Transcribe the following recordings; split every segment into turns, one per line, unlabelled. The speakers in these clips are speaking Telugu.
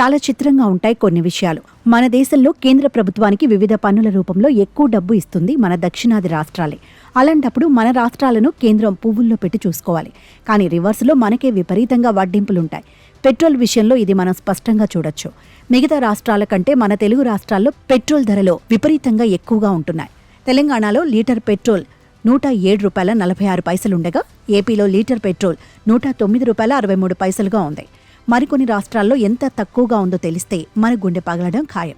చాలా చిత్రంగా ఉంటాయి కొన్ని విషయాలు. మన దేశంలో కేంద్ర ప్రభుత్వానికి వివిధ పన్నుల రూపంలో ఎక్కువ డబ్బు ఇస్తుంది మన దక్షిణాది రాష్ట్రాలే. అలాంటప్పుడు మన రాష్ట్రాలను కేంద్రం పువ్వుల్లో పెట్టి చూసుకోవాలి. కానీ రివర్స్లో మనకే విపరీతంగా వడ్డింపులుంటాయి. పెట్రోల్ విషయంలో ఇది మనం స్పష్టంగా చూడొచ్చు. మిగతా రాష్ట్రాల కంటే మన తెలుగు రాష్ట్రాల్లో పెట్రోల్ ధరలు విపరీతంగా ఎక్కువగా ఉంటున్నాయి. తెలంగాణలో లీటర్ పెట్రోల్ ₹107.46 ఉండగా ఏపీలో లీటర్ పెట్రోల్ ₹109.63 ఉంది. మరికొన్ని రాష్ట్రాల్లో ఎంత తక్కువగా ఉందో తెలిస్తే మన గుండె పగలడం ఖాయం.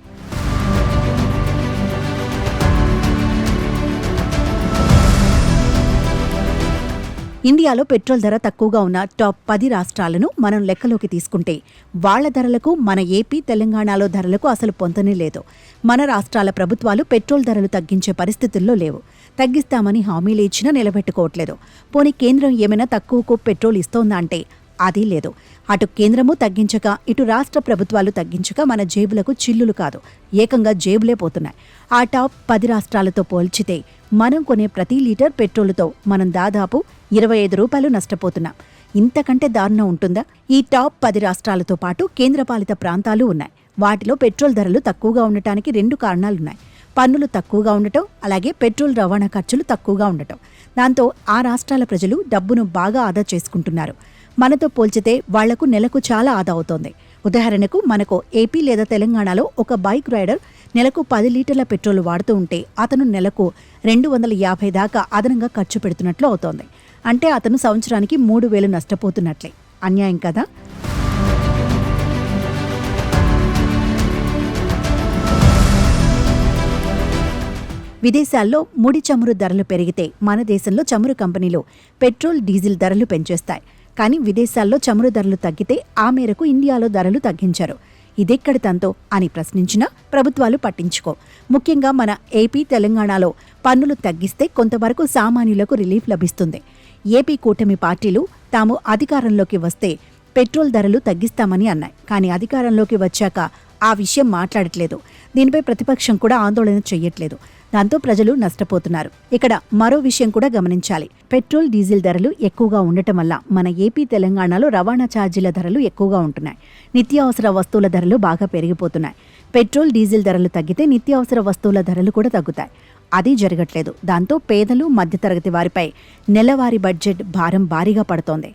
ఇండియాలో పెట్రోల్ ధర తక్కువగా ఉన్న టాప్ 10 రాష్ట్రాలను మనం లెక్కలోకి తీసుకుంటే వాళ్ల ధరలకు మన ఏపీ, తెలంగాణలో ధరలకు అసలు పొంతనే లేదు. మన రాష్ట్రాల ప్రభుత్వాలు పెట్రోల్ ధరలు తగ్గించే పరిస్థితుల్లో లేవు. తగ్గిస్తామని హామీలు ఇచ్చినా నిలబెట్టుకోవట్లేదు. పోనీ కేంద్రం ఏమైనా తక్కువకు పెట్రోల్ ఇస్తోందా అంటే అదీ లేదు. అటు కేంద్రము తగ్గించక, ఇటు రాష్ట్ర ప్రభుత్వాలు తగ్గించక మన జేబులకు చిల్లులు కాదు, ఏకంగా జేబులే పోతున్నాయి. ఆ టాప్ 10 రాష్ట్రాలతో పోల్చితే మనం కొనే ప్రతి లీటర్ పెట్రోలుతో మనం దాదాపు ₹25 నష్టపోతున్నాం. ఇంతకంటే దారుణం ఉంటుందా? ఈ టాప్ 10 రాష్ట్రాలతో పాటు కేంద్రపాలిత ప్రాంతాలు ఉన్నాయి. వాటిలో పెట్రోల్ ధరలు తక్కువగా ఉండటానికి 2 కారణాలున్నాయి. పన్నులు తక్కువగా ఉండటం, అలాగే పెట్రోల్ రవాణా ఖర్చులు తక్కువగా ఉండటం. దాంతో ఆ రాష్ట్రాల ప్రజలు డబ్బును బాగా ఆదా చేసుకుంటున్నారు. మనతో పోల్చితే వాళ్లకు నెలకు చాలా ఆదా అవుతోంది. ఉదాహరణకు మనకు ఏపీ లేదా తెలంగాణలో ఒక బైక్ రైడర్ నెలకు 10 లీటర్ల పెట్రోల్ వాడుతూ ఉంటే అతను నెలకు 250 దాకా అదనంగా ఖర్చు పెడుతున్నట్లు అవుతోంది. అంటే అతను సంవత్సరానికి 3,000 నష్టపోతున్నట్లే. అన్యాయం కదా? విదేశాల్లో ముడి చమురు ధరలు పెరిగితే మన దేశంలో చమురు కంపెనీలు పెట్రోల్, డీజిల్ ధరలు పెంచేస్తాయి. కానీ విదేశాల్లో చమురు ధరలు తగ్గితే ఆ మేరకు ఇండియాలో ధరలు తగ్గించారు. ఇదెక్కడి తంతో అని ప్రశ్నించినా ప్రభుత్వాలు పట్టించుకో. ముఖ్యంగా మన ఏపీ, తెలంగాణలో పన్నులు తగ్గిస్తే కొంతవరకు సామాన్యులకు రిలీఫ్ లభిస్తుంది. ఏపీ కూటమి పార్టీలు తాము అధికారంలోకి వస్తే పెట్రోల్ ధరలు తగ్గిస్తామని అన్నాయి. కానీ అధికారంలోకి వచ్చాక ఆ విషయం మాట్లాడట్లేదు. దీనిపై ప్రతిపక్షం కూడా ఆందోళన చెయ్యట్లేదు. దాంతో ప్రజలు నష్టపోతున్నారు. ఇక్కడ మరో విషయం కూడా గమనించాలి. పెట్రోల్, డీజిల్ ధరలు ఎక్కువగా ఉండటం వల్ల మన ఏపీ, తెలంగాణలో రవాణా ఛార్జీల ధరలు ఎక్కువగా ఉంటున్నాయి. నిత్యావసర వస్తువుల ధరలు బాగా పెరిగిపోతున్నాయి. పెట్రోల్, డీజిల్ ధరలు తగ్గితే నిత్యావసర వస్తువుల ధరలు కూడా తగ్గుతాయి. అది జరగట్లేదు. దాంతో పేదలు, మధ్యతరగతి వారిపై నెలవారీ బడ్జెట్ భారం భారీగా పడుతోంది.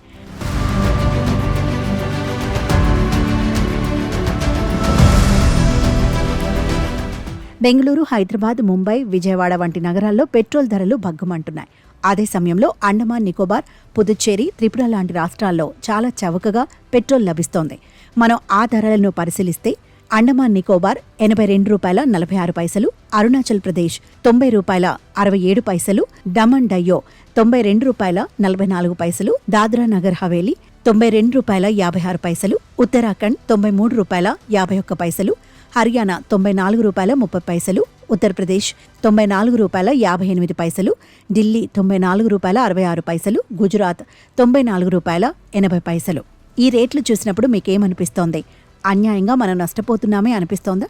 బెంగళూరు, హైదరాబాద్, ముంబై, విజయవాడ వంటి నగరాల్లో పెట్రోల్ ధరలు భగ్గుమంటున్నాయి. అదే సమయంలో అండమాన్, నికోబార్, పుదుచ్చేరి, త్రిపుర లాంటి రాష్ట్రాల్లో చాలా చవకగా పెట్రోల్ లభిస్తోంది. మనం ఆ ధరలను పరిశీలిస్తే అండమాన్ నికోబార్ ₹82.46, అరుణాచల్ ప్రదేశ్ ₹90.67, దమన్ డయ్యో ₹92.44, దాద్రా నగర్ హవేలీ ₹92.56, ఉత్తరాఖండ్ ₹93.51, హర్యానా ₹94.30, ఉత్తరప్రదేశ్ ₹94.58, ఢిల్లీ ₹94.66, గుజరాత్ ₹94.80. ఈ రేట్లు చూసినప్పుడు మీకేమనిపిస్తోంది? అన్యాయంగా మనం నష్టపోతున్నామే అనిపిస్తోందా?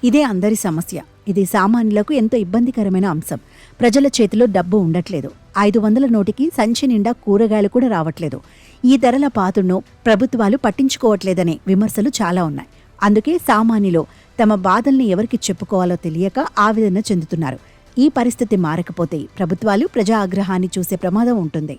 ఇదే అందరి సమస్య. ఇది సామాన్యులకు ఎంతో ఇబ్బందికరమైన అంశం. ప్రజల చేతిలో డబ్బు ఉండట్లేదు. 500 నోటికి సంచి నిండా కూరగాయలు కూడా రావట్లేదు. ఈ ధరల పాతును ప్రభుత్వాలు పట్టించుకోవట్లేదనే విమర్శలు చాలా ఉన్నాయి. అందుకే సామాన్యులు తమ బాధల్ని ఎవరికి చెప్పుకోవాలో తెలియక ఆవేదన చెందుతున్నారు. ఈ పరిస్థితి మారకపోతే ప్రభుత్వాలు ప్రజా ఆగ్రహాన్ని చూసే ప్రమాదం ఉంటుంది.